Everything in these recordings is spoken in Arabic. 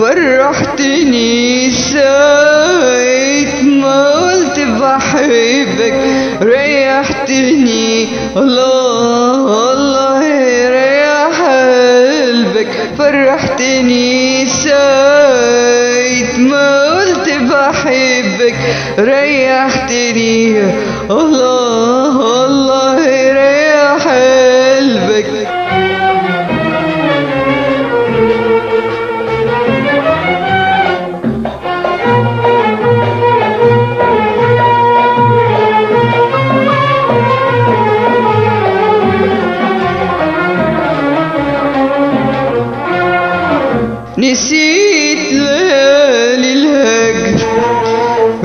فرحتني ساعة ما قلت بحبك، ريحتني الله الله يريح قلبك. فرحتني ساعة ما قلت بحبك، ريحتني الله الله يريح قلبك. نسيت ليالي الهجر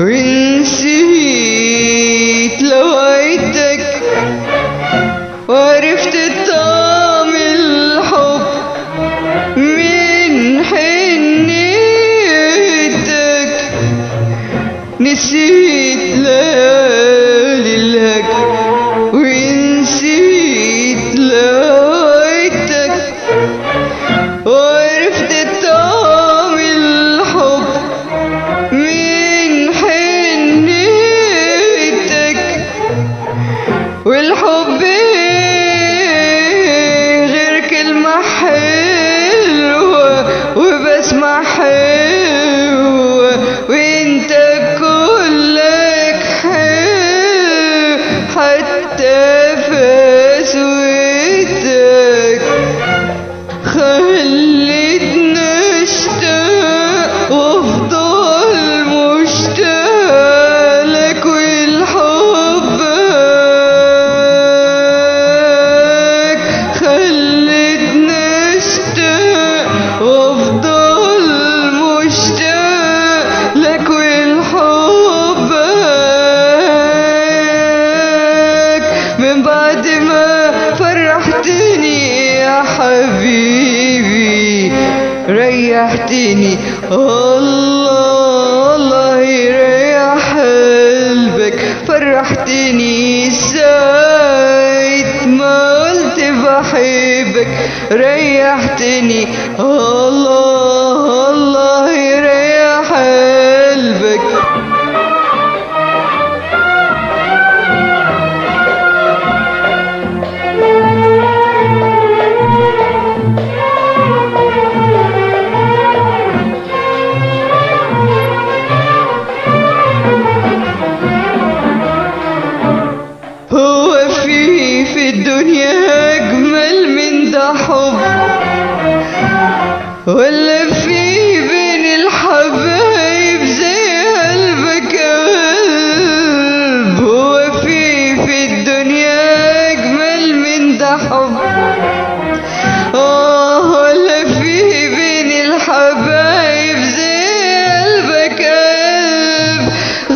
ونسيت لوعدك، وعرفت طعم الحب من حنيتك. نسيت ليالي الهجر ونسيت لوعدك، وعرفت طعم الحب من حنيتك. والحب غير كلمة حلوة وبسمة حلوة، وانت كلك حلو حتى في سويتك. خلتني اشتاق وافضل مشتاق لك ولحبك. خلتني اشتاق وافضل مشتاق لك ولحبك. من بعد ما فرحتني يا حبيبي، ريحتني الله الله يريح قلبك. فرحتني ساعة ما قلت بحبك، ريحتني الله الله يريح قلبك. هو في الدنيا أجمل من ده حب، ولا في بين الحبايب زي قلبك قلب؟ هو في الدنيا أجمل من ده حب، ولا في بين الحبايب زي قلبك قلب؟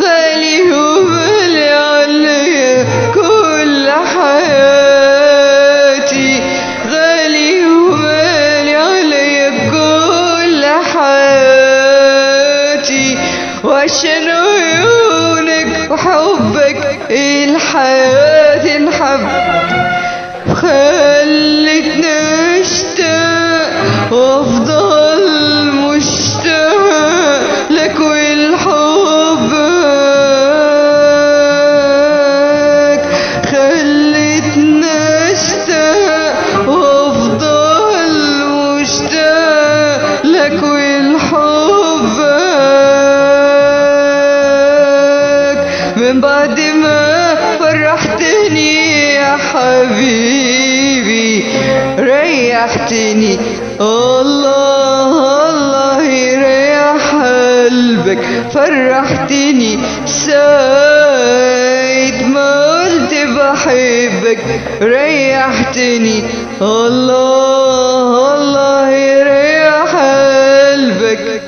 غالي وغالي عليا كل حياتي، غالي وغالي عليا كل حياتي، وعشان عيونك وحبك الحياة تنحب. خلتني اشتاق وافضل مشتاق لك ولحبك. خلتني اشتاق وافضل مشتاق لك ولحبك. من بعد ما فرحتني يا حبيبي، ريحتني الله الله يريح قلبك. فرحتني ساعة ما قلت بحبك، ريحتني الله الله يريح قلبك.